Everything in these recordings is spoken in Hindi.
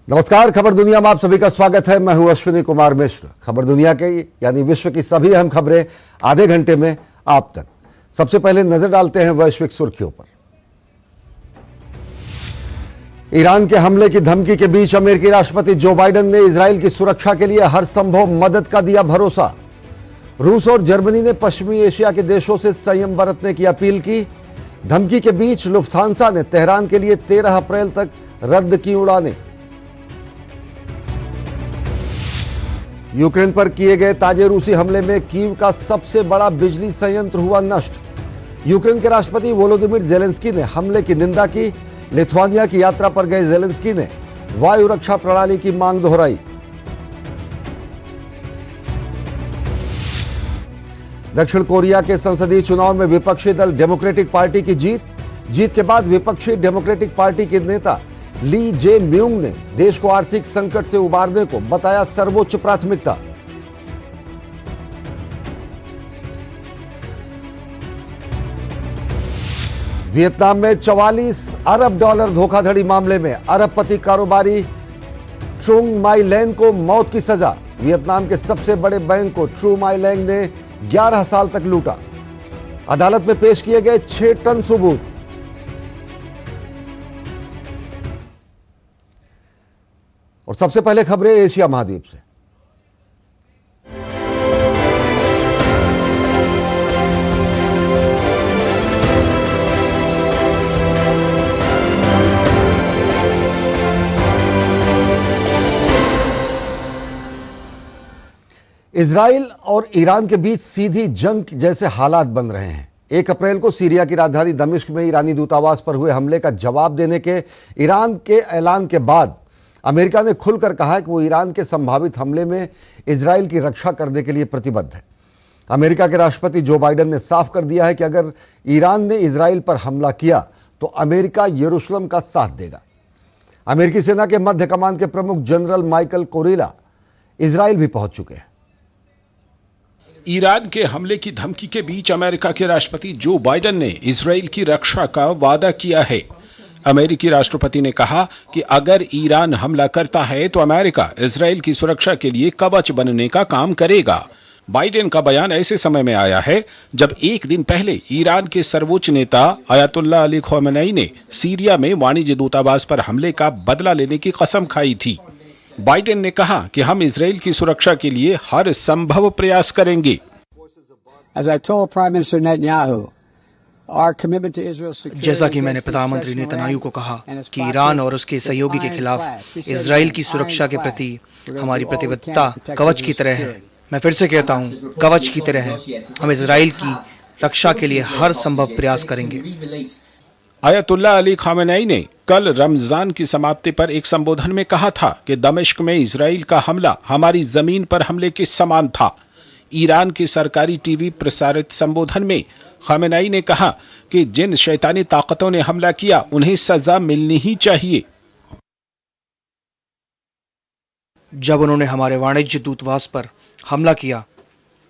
नमस्कार, खबर दुनिया में आप सभी का स्वागत है। मैं हूं अश्विनी कुमार मिश्र। खबर दुनिया के यानी विश्व की सभी अहम खबरें आधे घंटे में आप तक। सबसे पहले नजर डालते हैं वैश्विक सुर्खियों पर। ईरान के हमले की धमकी के बीच अमेरिकी राष्ट्रपति जो बाइडेन ने इजराइल की सुरक्षा के लिए हर संभव मदद का दिया भरोसा। रूस और जर्मनी ने पश्चिमी एशिया के देशों से संयम बरतने की अपील की। धमकी के बीच लुफ्थांसा ने तेहरान के लिए 13 अप्रैल तक रद्द की उड़ानें। यूक्रेन पर किए गए ताजे रूसी हमले में कीव का सबसे बड़ा बिजली संयंत्र हुआ नष्ट। यूक्रेन के राष्ट्रपति वोलोदिमीर जेलेंस्की ने हमले की निंदा की। लिथुआनिया की यात्रा पर गए जेलेंस्की ने वायु रक्षा प्रणाली की मांग दोहराई। दक्षिण कोरिया के संसदीय चुनाव में विपक्षी दल डेमोक्रेटिक पार्टी की जीत के बाद विपक्षी डेमोक्रेटिक पार्टी के नेता ली जे म्यूंग ने देश को आर्थिक संकट से उबारने को बताया सर्वोच्च प्राथमिकता। वियतनाम में 44 अरब डॉलर धोखाधड़ी मामले में अरबपति कारोबारी ट्रुंग माई लैंग को मौत की सजा। वियतनाम के सबसे बड़े बैंक को ट्रू माई लैंग ने 11 साल तक लूटा। अदालत में पेश किए गए 6 टन सबूत। और सबसे पहले खबरें एशिया महाद्वीप से। इजराइल और ईरान के बीच सीधी जंग जैसे हालात बन रहे हैं। 1 अप्रैल को सीरिया की राजधानी दमिश्क में ईरानी दूतावास पर हुए हमले का जवाब देने के ईरान के ऐलान के बाद अमेरिका ने खुलकर कहा है कि वो ईरान के संभावित हमले में इजराइल की रक्षा करने के लिए प्रतिबद्ध है। अमेरिका के राष्ट्रपति जो बाइडेन ने साफ कर दिया है कि अगर ईरान ने इजराइल पर हमला किया तो अमेरिका यरूशलेम का साथ देगा। अमेरिकी सेना के मध्य कमान के प्रमुख जनरल माइकल कोरेला इजराइल भी पहुंच चुके हैं। ईरान के हमले की धमकी के बीच अमेरिका के राष्ट्रपति जो बाइडेन ने इजराइल की रक्षा का वादा किया है। अमेरिकी राष्ट्रपति ने कहा कि अगर ईरान हमला करता है तो अमेरिका इजराइल की सुरक्षा के लिए कवच बनने का काम करेगा। बाइडेन का बयान ऐसे समय में आया है जब एक दिन पहले ईरान के सर्वोच्च नेता अयातुल्लाह अली खमेनी ने सीरिया में वाणिज्य दूतावास पर हमले का बदला लेने की कसम खाई थी। बाइडेन ने कहा कि हम इजराइल की सुरक्षा के लिए हर संभव प्रयास करेंगे। जैसा कि मैंने प्रधानमंत्री नेतन्याहू को कहा कि ईरान और उसके सहयोगी के खिलाफ इजराइल की सुरक्षा के प्रति हमारी प्रतिबद्धता कवच की तरह है। मैं फिर से कहता हूं, कवच की तरह है। हम इजराइल की रक्षा के लिए हर संभव प्रयास करेंगे। अयातुल्लाह अली खमेनी ने कल रमजान की समाप्ति पर एक संबोधन में कहा था कि दमिश्क में इजराइल का हमला हमारी जमीन पर हमले के समान था। ईरान की सरकारी टीवी प्रसारित संबोधन में खमेनी ने कहा कि जिन शैतानी ताकतों ने हमला किया उन्हें सजा मिलनी ही चाहिए। जब उन्होंने हमारे वाणिज्य दूतावास पर हमला किया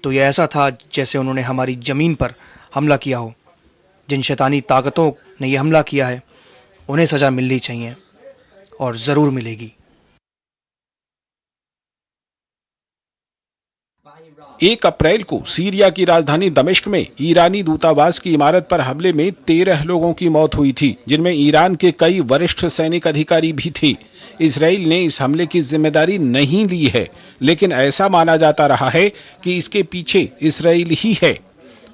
तो यह ऐसा था जैसे उन्होंने हमारी जमीन पर हमला किया हो। जिन शैतानी ताकतों ने यह हमला किया है उन्हें सजा मिलनी चाहिए और जरूर मिलेगी। 1 अप्रैल को सीरिया की राजधानी दमिश्क में ईरानी दूतावास की इमारत पर हमले में 13 लोगों की मौत हुई थी, जिनमें ईरान के कई वरिष्ठ सैनिक अधिकारी भी थे। इजराइल ने इस हमले की जिम्मेदारी नहीं ली है, लेकिन ऐसा माना जाता रहा है कि इसके पीछे इजराइल ही है।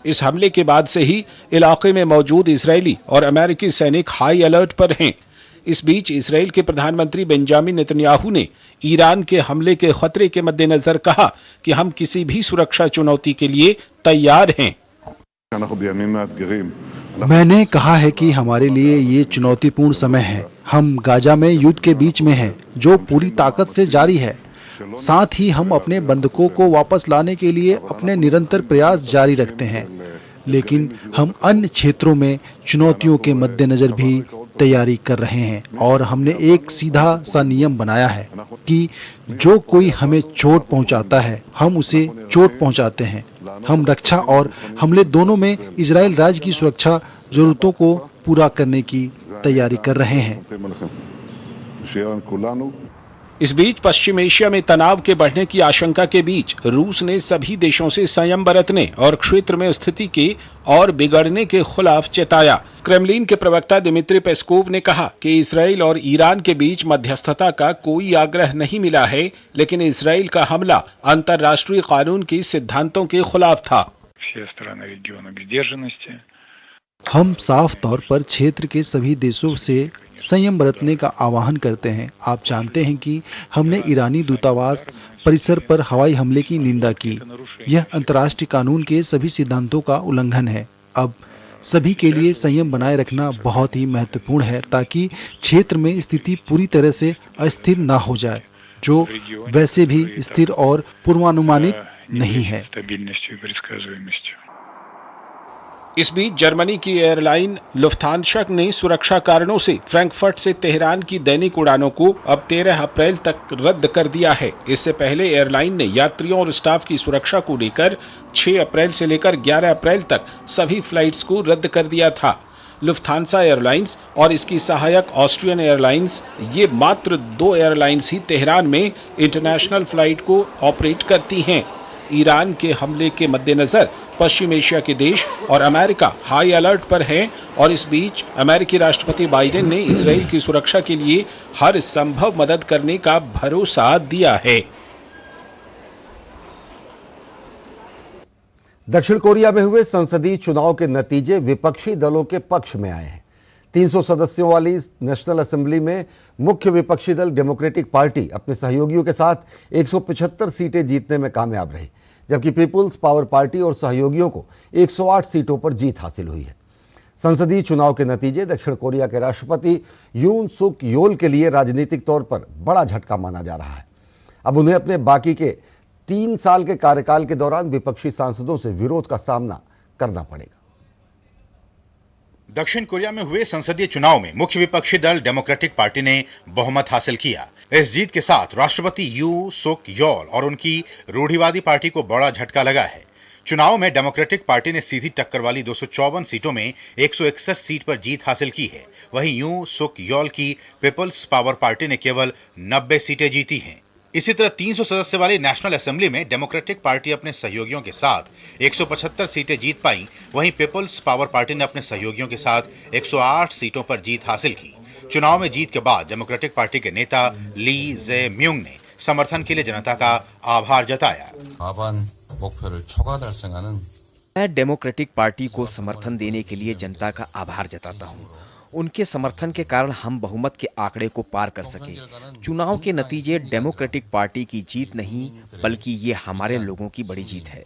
इस हमले के बाद से ही इलाके में मौजूद इजरायली और अमेरिकी सैनिक हाई अलर्ट पर हैं। इस बीच इजराइल के प्रधानमंत्री बेंजामिन नेतन्याहू ने ईरान के हमले के खतरे के मद्देनजर कहा कि हम किसी भी सुरक्षा चुनौती के लिए तैयार हैं। मैंने कहा है कि हमारे लिए ये चुनौतीपूर्ण समय है। हम गाजा में युद्ध के बीच में हैं, जो पूरी ताकत से जारी है। साथ ही हम अपने बंधकों को वापस लाने के लिए अपने निरंतर प्रयास जारी रखते हैं, लेकिन हम अन्य क्षेत्रों में चुनौतियों के मद्देनजर भी तैयारी कर रहे हैं। और हमने एक सीधा सा नियम बनाया है कि जो कोई हमें चोट पहुंचाता है हम उसे चोट पहुंचाते हैं। हम रक्षा और हमले दोनों में इजराइल राज्य की सुरक्षा जरूरतों को पूरा करने की तैयारी कर रहे हैं। इस बीच पश्चिम एशिया में तनाव के बढ़ने की आशंका के बीच रूस ने सभी देशों से संयम बरतने और क्षेत्र में स्थिति के और बिगड़ने के खिलाफ चेताया। क्रेमलिन के प्रवक्ता दिमित्री पेस्कोव ने कहा कि इसराइल और ईरान के बीच मध्यस्थता का कोई आग्रह नहीं मिला है, लेकिन इसराइल का हमला अंतर्राष्ट्रीय कानून के सिद्धांतों के खिलाफ था। हम साफ तौर पर क्षेत्र के सभी देशों से संयम बरतने का आह्वान करते हैं। आप जानते हैं कि हमने ईरानी दूतावास परिसर पर हवाई हमले की निंदा की। यह अंतर्राष्ट्रीय कानून के सभी सिद्धांतों का उल्लंघन है। अब सभी के लिए संयम बनाए रखना बहुत ही महत्वपूर्ण है ताकि क्षेत्र में स्थिति पूरी तरह से अस्थिर ना हो जाए, जो वैसे भी स्थिर और पूर्वानुमानित नहीं है। इस बीच जर्मनी की एयरलाइन लुफ्थांसा ने सुरक्षा कारणों से फ्रैंकफर्ट से तेहरान की दैनिक उड़ानों को अब 13 अप्रैल तक रद्द कर दिया है। इससे पहले एयरलाइन ने यात्रियों और स्टाफ की सुरक्षा को लेकर 6 अप्रैल से लेकर 11 अप्रैल तक सभी फ्लाइट्स को रद्द कर दिया था। लुफ्थांसा एयरलाइंस और इसकी सहायक ऑस्ट्रियन एयरलाइंस, ये मात्र 2 एयरलाइंस ही तेहरान में इंटरनेशनल फ्लाइट को ऑपरेट करती हैं। ईरान के हमले के मद्देनजर पश्चिम एशिया के देश और अमेरिका हाई अलर्ट पर हैं और इस बीच अमेरिकी राष्ट्रपति बाइडेन ने इजराइल की सुरक्षा के लिए हर संभव मदद करने का भरोसा दिया है। दक्षिण कोरिया में हुए संसदीय चुनाव के नतीजे विपक्षी दलों के पक्ष में आए हैं। 300 सदस्यों वाली नेशनल असेंबली में मुख्य विपक्षी दल डेमोक्रेटिक पार्टी अपने सहयोगियों के साथ 175 सीटें जीतने में कामयाब रही, जबकि पीपुल्स पावर पार्टी और सहयोगियों को 108 सीटों पर जीत हासिल हुई है। संसदीय चुनाव के नतीजे दक्षिण कोरिया के राष्ट्रपति यून सुक योल के लिए राजनीतिक तौर पर बड़ा झटका माना जा रहा है। अब उन्हें अपने बाकी के 3 साल के कार्यकाल के दौरान विपक्षी सांसदों से विरोध का सामना करना पड़ेगा। दक्षिण कोरिया में हुए संसदीय चुनाव में मुख्य विपक्षी दल डेमोक्रेटिक पार्टी ने बहुमत हासिल किया। इस जीत के साथ राष्ट्रपति यू सुक योल और उनकी रूढ़िवादी पार्टी को बड़ा झटका लगा है। चुनाव में डेमोक्रेटिक पार्टी ने सीधी टक्कर वाली 254 सीटों में 161 सीट पर जीत हासिल की है। वहीं यू सुक योल की पीपल्स पावर पार्टी ने केवल 90 सीटें जीती हैं। इसी तरह 300 सदस्य वाली नेशनल असेंबली में डेमोक्रेटिक पार्टी अपने सहयोगियों के साथ 175 सीटें जीत पाई। वहीं पीपल्स पावर पार्टी ने अपने सहयोगियों के साथ 108 सीटों पर जीत हासिल की। चुनाव में जीत के बाद डेमोक्रेटिक पार्टी के नेता ली जे म्यूंग ने समर्थन के लिए जनता का आभार जताया। मैं डेमोक्रेटिक पार्टी को समर्थन देने के लिए जनता का आभार जताता हूं। उनके समर्थन के कारण हम बहुमत के आंकड़े को पार कर सके। चुनाव के नतीजे डेमोक्रेटिक पार्टी की जीत नहीं, बल्कि ये हमारे लोगों की बड़ी जीत है।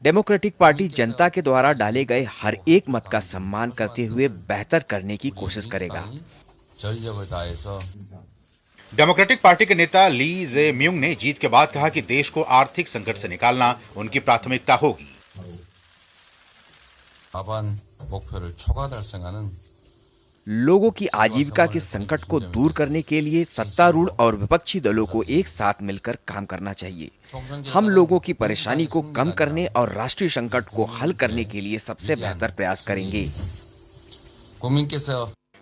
डेमोक्रेटिक पार्टी जनता के द्वारा डाले गए हर एक मत का सम्मान करते हुए बेहतर करने की कोशिश करेगा। डेमोक्रेटिक पार्टी के नेता ली जे म्यूंग ने जीत के बाद कहा कि देश को आर्थिक संकट से निकालना उनकी प्राथमिकता होगी। लोगों की आजीविका के संकट को दूर करने के लिए सत्तारूढ़ और विपक्षी दलों को एक साथ मिलकर काम करना चाहिए। हम लोगों की परेशानी को कम करने और राष्ट्रीय संकट को हल करने के लिए सबसे बेहतर प्रयास करेंगे।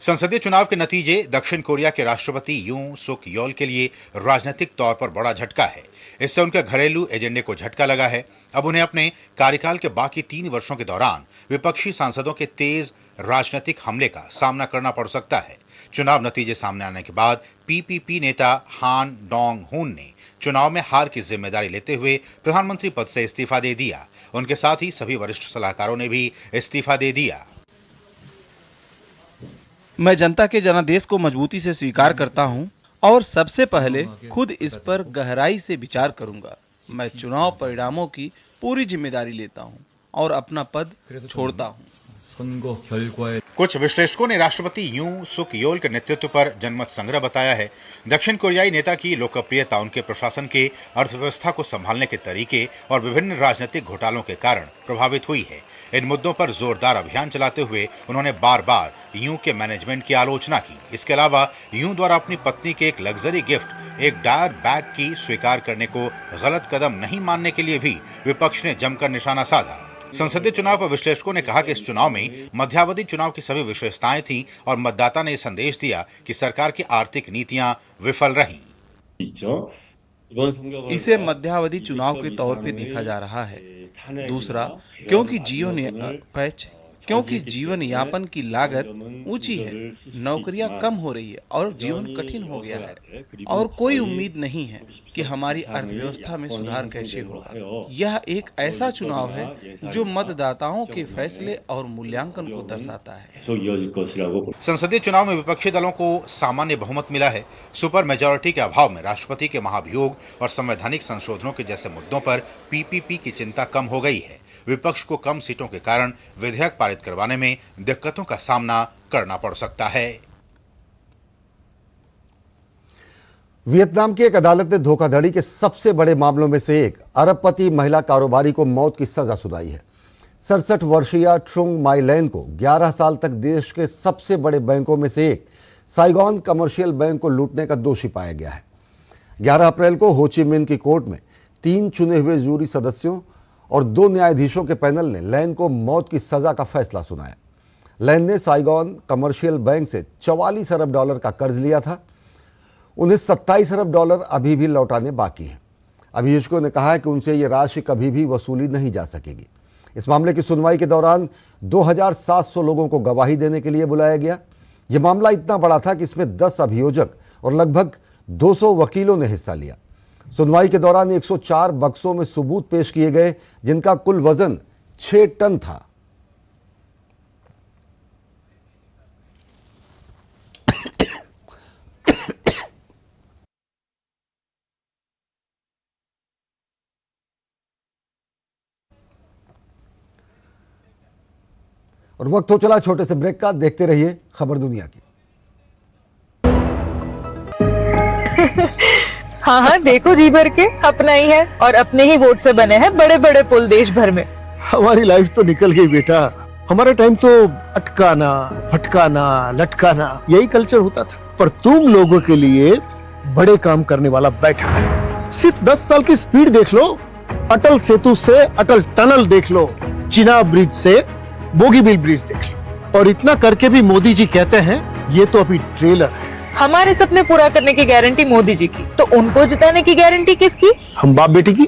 संसदीय चुनाव के नतीजे दक्षिण कोरिया के राष्ट्रपति यू सुक योल के लिए राजनीतिक तौर पर बड़ा झटका है। इससे उनके घरेलू एजेंडे को झटका लगा है। अब उन्हें अपने कार्यकाल के बाकी 3 वर्षों के दौरान विपक्षी सांसदों के तेज राजनीतिक हमले का सामना करना पड़ सकता है। चुनाव नतीजे सामने आने के बाद पीपीपी नेता हान डोंग हुन ने चुनाव में हार की जिम्मेदारी लेते हुए प्रधानमंत्री पद से इस्तीफा दे दिया। उनके साथ ही सभी वरिष्ठ सलाहकारों ने भी इस्तीफा दे दिया। मैं जनता के जनादेश को मजबूती से स्वीकार करता हूं और सबसे पहले खुद इस पर गहराई से विचार करूंगा। मैं चुनाव परिणामों की पूरी जिम्मेदारी लेता हूं और अपना पद छोड़ता हूं। कुछ विश्लेषकों ने राष्ट्रपति यू सुक योल के नेतृत्व पर जनमत संग्रह बताया है। दक्षिण कोरियाई नेता की लोकप्रियता उनके प्रशासन के अर्थव्यवस्था को संभालने के तरीके और विभिन्न राजनीतिक घोटालों के कारण प्रभावित हुई है। इन मुद्दों पर जोरदार अभियान चलाते हुए उन्होंने बार बार यूं के मैनेजमेंट की आलोचना की। इसके अलावा यूं द्वारा अपनी पत्नी के एक लग्जरी गिफ्ट, एक डायर बैग की स्वीकार करने को गलत कदम नहीं मानने के लिए भी विपक्ष ने जमकर निशाना साधा। संसदीय चुनाव पर विश्लेषकों ने कहा कि इस चुनाव में मध्यावधि चुनाव की सभी विशेषताएं थीं और मतदाता ने संदेश दिया कि सरकार की आर्थिक नीतियां विफल रहीं। इसे मध्यावधि चुनाव के तौर पे देखा जा रहा है। दूसरा, क्योंकि जीवन यापन की लागत ऊंची है, नौकरियां कम हो रही है और जीवन कठिन हो गया है और कोई उम्मीद नहीं है कि हमारी अर्थव्यवस्था में सुधार कैसे होगा। यह एक ऐसा चुनाव है जो मतदाताओं के फैसले और मूल्यांकन को दर्शाता है। संसदीय चुनाव में विपक्षी दलों को सामान्य बहुमत मिला है। सुपर मेजॉरिटी के अभाव में राष्ट्रपति के महाभियोग और संवैधानिक संशोधनों के जैसे मुद्दों पर पीपीपी की चिंता कम हो गई है। विपक्ष को कम सीटों के कारण विधेयक पारित करवाने में दिक्कतों का सामना करना पड़ सकता है। वियतनाम की एक अदालत ने धोखाधड़ी के सबसे बड़े मामलों में से एक अरबपति महिला कारोबारी को मौत की सजा सुनाई है। 67 वर्षीय ट्रुंग माई लैन को 11 साल तक देश के सबसे बड़े बैंकों में से एक साइगॉन कमर्शियल बैंक को लूटने का दोषी पाया गया है। 11 अप्रैल को हो ची मिन्ह की कोर्ट में 3 चुने हुए जूरी सदस्यों और 2 न्यायाधीशों के पैनल ने लैन को मौत की सजा का फैसला सुनाया। लैन ने साइगॉन कमर्शियल बैंक से 44 अरब डॉलर का कर्ज लिया था। उन्हें 27 अरब डॉलर अभी भी लौटाने बाकी हैं। अभियोजकों ने कहा है कि उनसे ये राशि कभी भी वसूली नहीं जा सकेगी। इस मामले की सुनवाई के दौरान 2700 लोगों को गवाही देने के लिए बुलाया गया। ये मामला इतना बड़ा था कि इसमें 10 अभियोजक और लगभग 200 वकीलों ने हिस्सा लिया। सुनवाई के दौरान 104 बक्सों में सबूत पेश किए गए, जिनका कुल वजन 6 टन था। और वक्त हो चला छोटे से ब्रेक का। देखते रहिए खबर दुनिया की। हाँ हाँ, देखो जी भर के अपना ही है और अपने ही वोट से बने हैं बड़े बड़े पुल देश भर में। हमारी लाइफ तो निकल गई बेटा। हमारे टाइम तो अटकाना, भटकाना, लटकाना यही कल्चर होता था। पर तुम लोगों के लिए बड़े काम करने वाला बैठा है। सिर्फ 10 साल की स्पीड देख लो। अटल सेतु से अटल टनल देख लो, चिनाब ब्रिज से बोगीबिल ब्रिज देख लो। और इतना करके भी मोदी जी कहते हैं ये तो अभी ट्रेलर है। हमारे सपने पूरा करने की गारंटी मोदी जी की, तो उनको जिताने की गारंटी किसकी? हम बाप बेटी की।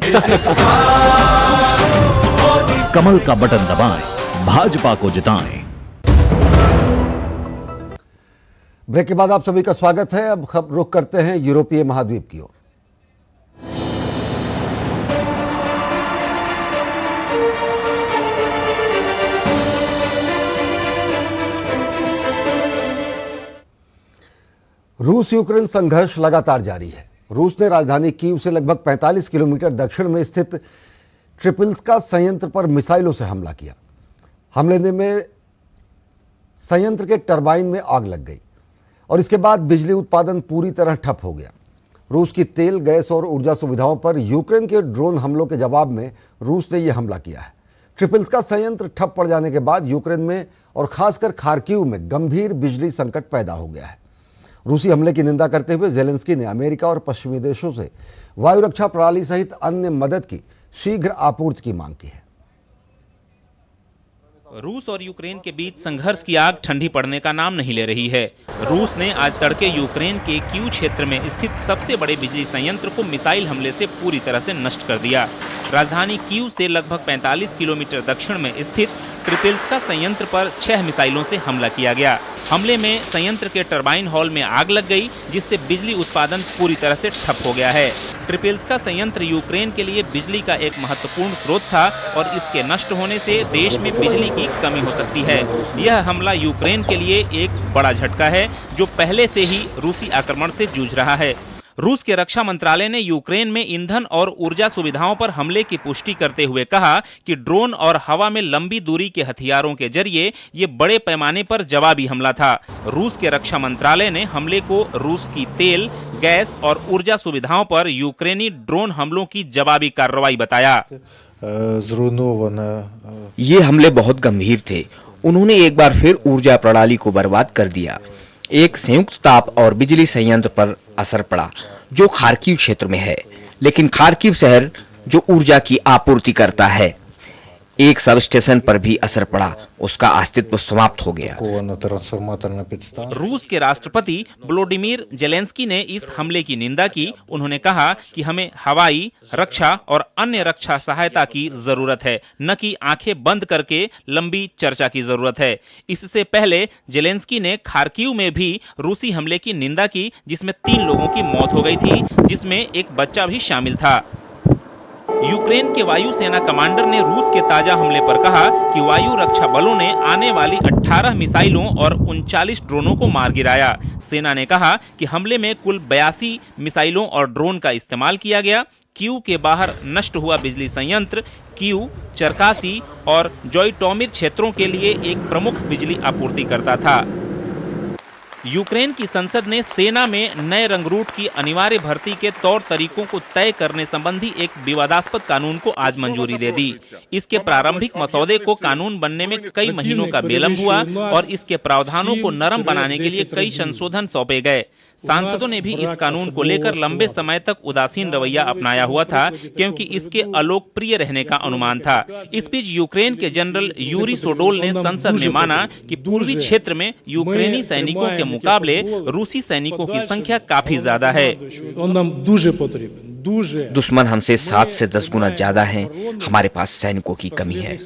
कमल का बटन दबाएं, भाजपा को जिताएं। ब्रेक के बाद आप सभी का स्वागत है। अब रुख करते हैं यूरोपीय महाद्वीप की ओर। रूस यूक्रेन संघर्ष लगातार जारी है। रूस ने राजधानी कीव से लगभग 45 किलोमीटर दक्षिण में स्थित ट्रिपिल्स्का संयंत्र पर मिसाइलों से हमला किया। हमले में संयंत्र के टरबाइन में आग लग गई और इसके बाद बिजली उत्पादन पूरी तरह ठप हो गया। रूस की तेल, गैस और ऊर्जा सुविधाओं पर यूक्रेन के ड्रोन हमलों के जवाब में रूस ने यह हमला किया है। ट्रिपिल्स्का संयंत्र ठप पड़ जाने के बाद यूक्रेन में और खासकर खार्किव में गंभीर बिजली संकट पैदा हो गया है। रूसी हमले की निंदा करते हुए जेलेंस्की ने अमेरिका और पश्चिमी देशों से वायु रक्षा प्रणाली सहित अन्य मदद की शीघ्र आपूर्ति की मांग की है। रूस और यूक्रेन के बीच संघर्ष की आग ठंडी पड़ने का नाम नहीं ले रही है। रूस ने आज तड़के यूक्रेन के कीव क्षेत्र में स्थित सबसे बड़े बिजली संयंत्र को मिसाइल हमले से पूरी तरह से नष्ट कर दिया। राजधानी कीव से लगभग 45 किलोमीटर दक्षिण में स्थित ट्रिपिल्स्का संयंत्र पर 6 मिसाइलों से हमला किया गया। हमले में संयंत्र के टरबाइन हॉल में आग लग गई, जिससे बिजली उत्पादन पूरी तरह से ठप हो गया है। ट्रिपिल्स्का संयंत्र यूक्रेन के लिए बिजली का एक महत्वपूर्ण स्रोत था और इसके नष्ट होने से देश में बिजली की कमी हो सकती है। यह हमला यूक्रेन के लिए एक बड़ा झटका है, जो पहले से ही रूसी आक्रमण से जूझ रहा है। रूस के रक्षा मंत्रालय ने यूक्रेन में ईंधन और ऊर्जा सुविधाओं पर हमले की पुष्टि करते हुए कहा कि ड्रोन और हवा में लंबी दूरी के हथियारों के जरिए ये बड़े पैमाने पर जवाबी हमला था। रूस के रक्षा मंत्रालय ने हमले को रूस की तेल, गैस और ऊर्जा सुविधाओं पर यूक्रेनी ड्रोन हमलों की जवाबी कार्रवाई बताया। ये हमले बहुत गंभीर थे। उन्होंने एक बार फिर ऊर्जा प्रणाली को बर्बाद कर दिया। एक संयुक्त ताप और बिजली संयंत्र पर असर पड़ा, जो खार्किव क्षेत्र में है, लेकिन खार्किव शहर जो ऊर्जा की आपूर्ति करता है। एक सब स्टेशन पर भी असर पड़ा, उसका अस्तित्व समाप्त हो गया। रूस के राष्ट्रपति व्लादिमीर जेलेंस्की ने इस हमले की निंदा की। उन्होंने कहा कि हमें हवाई रक्षा और अन्य रक्षा सहायता की जरूरत है, न कि आंखें बंद करके लंबी चर्चा की जरूरत है। इससे पहले जेलेंस्की ने खार्किव में भी रूसी हमले की निंदा की, जिसमें 3 लोगों की मौत हो गई थी, जिसमें एक बच्चा भी शामिल था। यूक्रेन के वायुसेना कमांडर ने रूस के ताजा हमले पर कहा कि वायु रक्षा बलों ने आने वाली 18 मिसाइलों और 39 ड्रोनों को मार गिराया। सेना ने कहा कि हमले में कुल 82 मिसाइलों और ड्रोन का इस्तेमाल किया गया। कीव के बाहर नष्ट हुआ बिजली संयंत्र कीव, चरकासी और जोइटोमिर क्षेत्रों के लिए एक प्रमुख बिजली आपूर्तिकर्ता था। यूक्रेन की संसद ने सेना में नए रंगरूट की अनिवार्य भर्ती के तौर तरीकों को तय करने संबंधी एक विवादास्पद कानून को आज मंजूरी दे दी। इसके प्रारंभिक मसौदे को कानून बनने में कई महीनों का विलंब हुआ और इसके प्रावधानों को नरम बनाने के लिए कई संशोधन सौंपे गए। सांसदों ने भी इस कानून को लेकर लंबे समय तक उदासीन रवैया अपनाया हुआ था, क्योंकि इसके अलोकप्रिय रहने का अनुमान था। इस बीच यूक्रेन के जनरल यूरी सोडोल ने संसद में माना कि पूर्वी क्षेत्र में यूक्रेनी सैनिकों के मुकाबले रूसी सैनिकों की संख्या काफी ज्यादा है। दुश्मन हमसे 7 से 10 गुना ज्यादा है, हमारे पास सैनिकों की कमी है।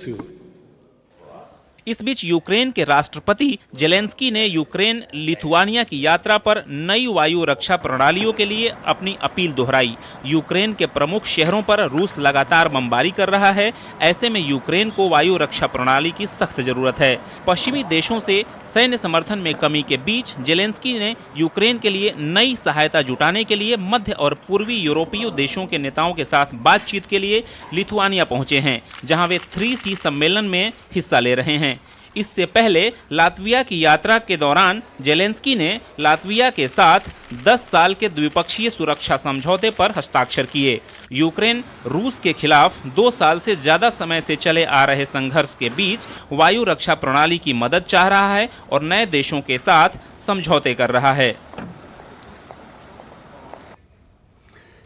इस बीच यूक्रेन के राष्ट्रपति जेलेंस्की ने यूक्रेन लिथुआनिया की यात्रा पर नई वायु रक्षा प्रणालियों के लिए अपनी अपील दोहराई। यूक्रेन के प्रमुख शहरों पर रूस लगातार बमबारी कर रहा है। ऐसे में यूक्रेन को वायु रक्षा प्रणाली की सख्त जरूरत है। पश्चिमी देशों से सैन्य समर्थन में कमी के बीच जेलेंस्की ने यूक्रेन के लिए नई सहायता जुटाने के लिए मध्य और पूर्वी यूरोपीय देशों के नेताओं के साथ बातचीत के लिए लिथुआनिया पहुंचे हैं, जहां वे 3C सम्मेलन में हिस्सा ले रहे हैं। इससे पहले लातविया की यात्रा के दौरान जेलेंस्की ने लातविया के साथ 10 साल के द्विपक्षीय सुरक्षा समझौते पर हस्ताक्षर किए। यूक्रेन रूस के खिलाफ 2 साल से ज्यादा समय से चले आ रहे संघर्ष के बीच वायु रक्षा प्रणाली की मदद चाह रहा है और नए देशों के साथ समझौते कर रहा है।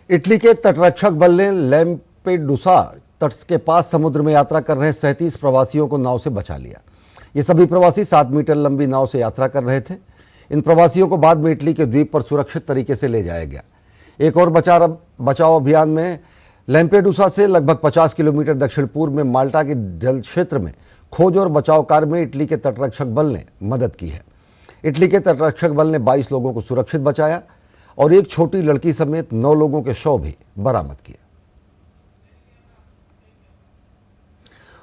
इटली के तटरक्षक बल ने लैम्पेडूसा तट के पास समुद्र में यात्रा कर रहे 37 प्रवासियों को नाव से बचा लिया। ये सभी प्रवासी 7 मीटर लंबी नाव से यात्रा कर रहे थे। इन प्रवासियों को बाद में इटली के द्वीप पर सुरक्षित तरीके से ले जाया गया। एक और बचाव अभियान में लैम्पेडूसा से लगभग 50 किलोमीटर दक्षिण पूर्व में माल्टा के जल क्षेत्र में खोज और बचाव कार्य में इटली के तटरक्षक बल ने मदद की है। इटली के तटरक्षक बल ने 22 लोगों को सुरक्षित बचाया और एक छोटी लड़की समेत 9 लोगों के शव भी बरामद किए।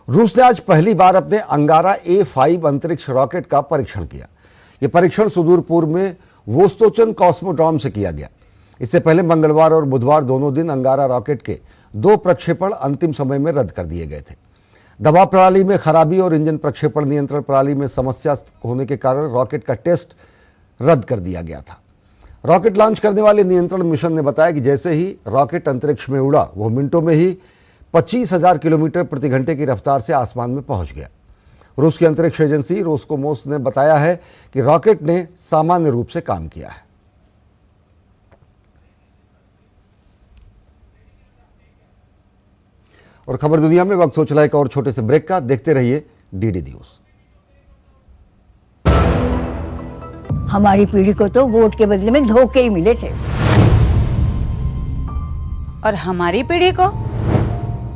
रूस ने आज पहली बार अपने अंगारा A5 अंतरिक्ष रॉकेट का परीक्षण किया। यह परीक्षण सुदूर पूर्व में वोस्तोचन कॉस्मोड्रोम से किया गया। इससे पहले मंगलवार और बुधवार दोनों दिन अंगारा रॉकेट के 2 प्रक्षेपण अंतिम समय में रद्द कर दिए गए थे। दबाव प्रणाली में खराबी और इंजन प्रक्षेपण नियंत्रण प्रणाली में समस्या होने के कारण रॉकेट का टेस्ट रद्द कर दिया गया था। रॉकेट लॉन्च करने वाले नियंत्रण मिशन ने बताया कि जैसे ही रॉकेट अंतरिक्ष में उड़ा, वो मिनटों में ही 25,000 किलोमीटर प्रति घंटे की रफ्तार से आसमान में पहुंच गया। रूस की अंतरिक्ष एजेंसी रोस्कोमोस ने बताया है कि रॉकेट ने सामान्य रूप से काम किया है। और खबर दुनिया में वक्त हो चला एक और छोटे से ब्रेक का। देखते रहिए डीडी न्यूज। हमारी पीढ़ी को तो वोट के बदले में धोखे ही मिले थे, और हमारी पीढ़ी को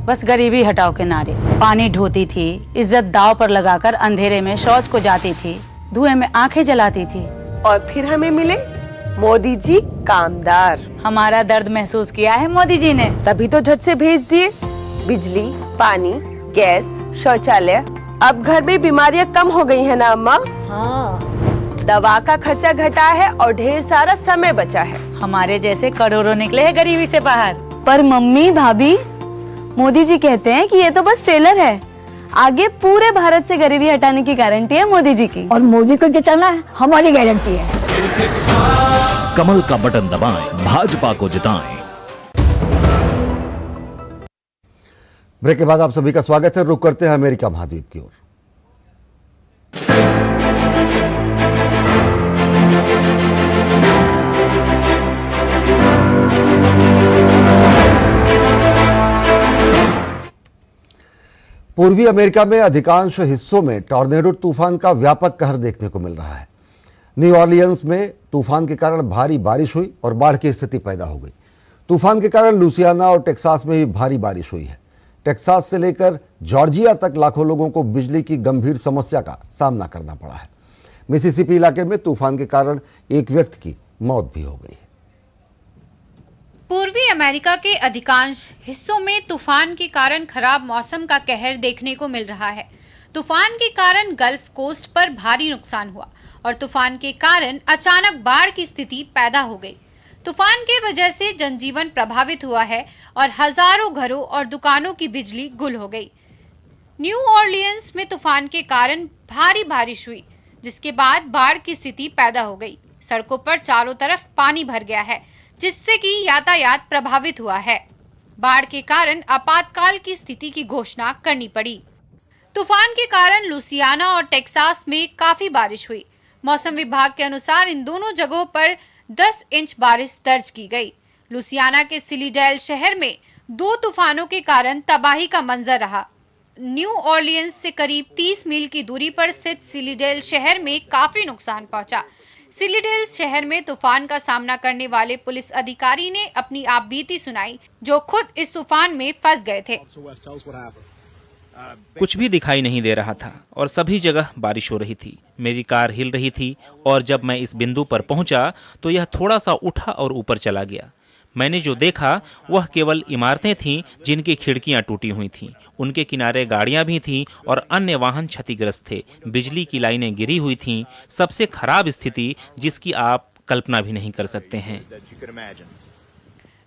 बस गरीबी हटाओ के नारे। पानी ढोती थी, इज्जत दांव पर लगाकर अंधेरे में शौच को जाती थी, धुएं में आंखें जलाती थी, और फिर हमें मिले मोदी जी कामदार। हमारा दर्द महसूस किया है मोदी जी ने, तभी तो झट से भेज दिए बिजली, पानी, गैस, शौचालय। अब घर में बीमारियां कम हो गई है ना अम्मा? हाँ। दवा का खर्चा घटा है और ढेर सारा समय बचा है। हमारे जैसे करोड़ों निकले हैं गरीबी से बाहर। पर मम्मी, भाभी, मोदी जी कहते हैं कि ये तो बस ट्रेलर है, आगे पूरे भारत से गरीबी हटाने की गारंटी है मोदी जी की। और मोदी को जिताना है हमारी गारंटी है। कमल का बटन दबाएं, भाजपा को जिताएं। ब्रेक के बाद आप सभी का स्वागत है। रुक करते हैं अमेरिका महाद्वीप की ओर। पूर्वी अमेरिका में अधिकांश हिस्सों में टॉर्नेडो तूफान का व्यापक कहर देखने को मिल रहा है। न्यू ऑरलियंस में तूफान के कारण भारी बारिश हुई और बाढ़ की स्थिति पैदा हो गई। तूफान के कारण लुसियाना और टेक्सास में भी भारी बारिश हुई है। टेक्सास से लेकर जॉर्जिया तक लाखों लोगों को बिजली की गंभीर समस्या का सामना करना पड़ा है। मिसिसिपी इलाके में तूफान के कारण एक व्यक्ति की मौत भी हो गई है। पूर्वी अमेरिका के अधिकांश हिस्सों में तूफान के कारण खराब मौसम का कहर देखने को मिल रहा है। तूफान के कारण गल्फ कोस्ट पर भारी नुकसान हुआ और तूफान के कारण अचानक बाढ़ की स्थिति पैदा हो गई। तूफान की वजह से जनजीवन प्रभावित हुआ है और हजारों घरों और दुकानों की बिजली गुल हो गई। न्यू ऑरलियंस में तूफान के कारण भारी बारिश हुई, जिसके बाद बाढ़ की स्थिति पैदा हो गई। सड़कों पर चारों तरफ पानी भर गया है, जिससे कि यातायात प्रभावित हुआ है। बाढ़ के कारण आपातकाल की स्थिति की घोषणा करनी पड़ी। तूफान के कारण लुसियाना और टेक्सास में काफी बारिश हुई। मौसम विभाग के अनुसार इन दोनों जगहों पर 10 इंच बारिश दर्ज की गई। लुसियाना के सिलीडेल शहर में 2 तूफानों के कारण तबाही का मंजर रहा। न्यू ऑरलियंस से करीब 30 मील की दूरी पर स्थित सिलीडेल शहर में काफी नुकसान पहुंचा। सिलीडेल शहर में तूफान का सामना करने वाले पुलिस अधिकारी ने अपनी आपबीती सुनाई, जो खुद इस तूफान में फंस गए थे। कुछ भी दिखाई नहीं दे रहा था और सभी जगह बारिश हो रही थी। मेरी कार हिल रही थी और जब मैं इस बिंदु पर पहुंचा तो यह थोड़ा सा उठा और ऊपर चला गया। मैंने जो देखा वह केवल इमारतें थीं जिनकी खिड़कियां टूटी हुई थीं। उनके किनारे गाड़ियां भी थीं और अन्य वाहन क्षतिग्रस्त थे। बिजली की लाइनें गिरी हुई थीं। सबसे खराब स्थिति जिसकी आप कल्पना भी नहीं कर सकते हैं।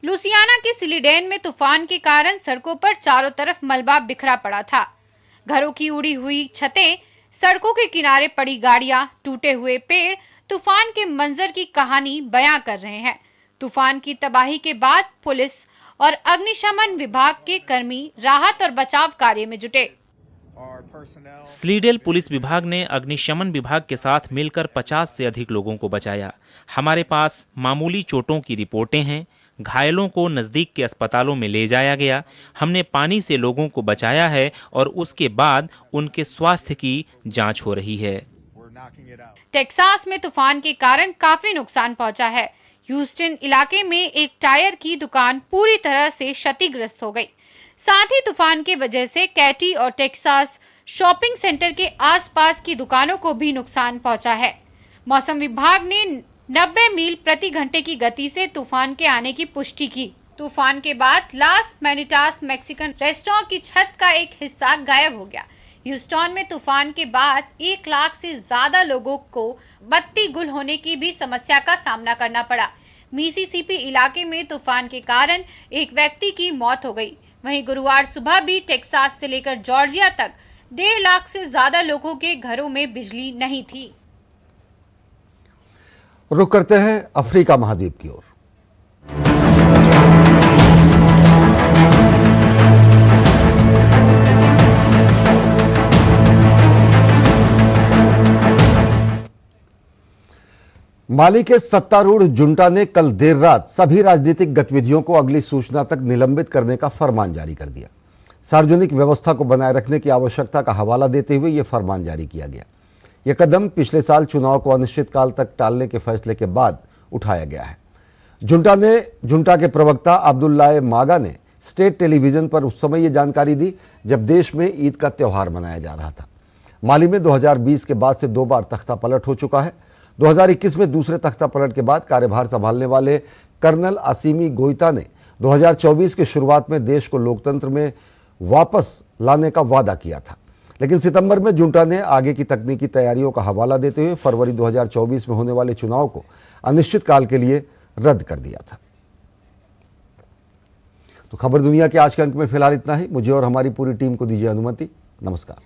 लुसियाना के सिलीडेन में तूफान के कारण सड़कों पर चारों तरफ मलबा बिखरा पड़ा था। घरों की उड़ी हुई छतें, सड़कों के किनारे पड़ी गाड़ियां, टूटे हुए पेड़ तूफान के मंजर की कहानी बयां कर रहे हैं। तूफान की तबाही के बाद पुलिस और अग्निशमन विभाग के कर्मी राहत और बचाव कार्य में जुटे। स्लीडेल पुलिस विभाग ने अग्निशमन विभाग के साथ मिलकर 50 से अधिक लोगों को बचाया। हमारे पास मामूली चोटों की रिपोर्टें हैं। घायलों को नजदीक के अस्पतालों में ले जाया गया। हमने पानी से लोगों को बचाया है और उसके बाद उनके स्वास्थ्य की जांच हो रही है। टेक्सास में तूफान के कारण काफी नुकसान पहुंचा है। ह्यूस्टन इलाके में एक टायर की दुकान पूरी तरह से क्षतिग्रस्त हो गई। साथ ही तूफान की वजह से कैटी और टेक्सास शॉपिंग सेंटर के आसपास की दुकानों को भी नुकसान पहुंचा है। मौसम विभाग ने 90 मील प्रति घंटे की गति से तूफान के आने की पुष्टि की। तूफान के बाद लास मैनिटास मैक्सिकन रेस्टोरेंट की छत का एक हिस्सा गायब हो गया। ह्यूस्टन में तूफान के बाद 1 लाख से ज्यादा लोगों को बत्ती गुल होने की भी समस्या का सामना करना पड़ा। मिसिसिपी इलाके में तूफान के कारण एक व्यक्ति की मौत हो गई। वहीं गुरुवार सुबह भी टेक्सास से लेकर जॉर्जिया तक 1.5 लाख से ज्यादा लोगों के घरों में बिजली नहीं थी। रुक करते हैं अफ्रीका महाद्वीप की ओर। माली के सत्तारूढ़ जुंटा ने कल देर रात सभी राजनीतिक गतिविधियों को अगली सूचना तक निलंबित करने का फरमान जारी कर दिया। सार्वजनिक व्यवस्था को बनाए रखने की आवश्यकता का हवाला देते हुए यह फरमान जारी किया गया। यह कदम पिछले साल चुनाव को अनिश्चितकाल तक टालने के फैसले के बाद उठाया गया है। जुंटा के प्रवक्ता अब्दुल्लाह मागा ने स्टेट टेलीविजन पर उस समय ये जानकारी दी जब देश में ईद का त्यौहार मनाया जा रहा था। माली में 2020 के बाद से 2 बार तख्ता पलट हो चुका है। 2021 में दूसरे तख्ता पलट के बाद कार्यभार संभालने वाले कर्नल असीमी गोइता ने 2024 की शुरुआत में देश को लोकतंत्र में वापस लाने का वादा किया था, लेकिन सितंबर में जुंटा ने आगे की तकनीकी तैयारियों का हवाला देते हुए फरवरी 2024 में होने वाले चुनाव को अनिश्चितकाल के लिए रद्द कर दिया था। तो खबर दुनिया के आज के अंक में फिलहाल इतना ही। मुझे और हमारी पूरी टीम को दीजिए अनुमति। नमस्कार।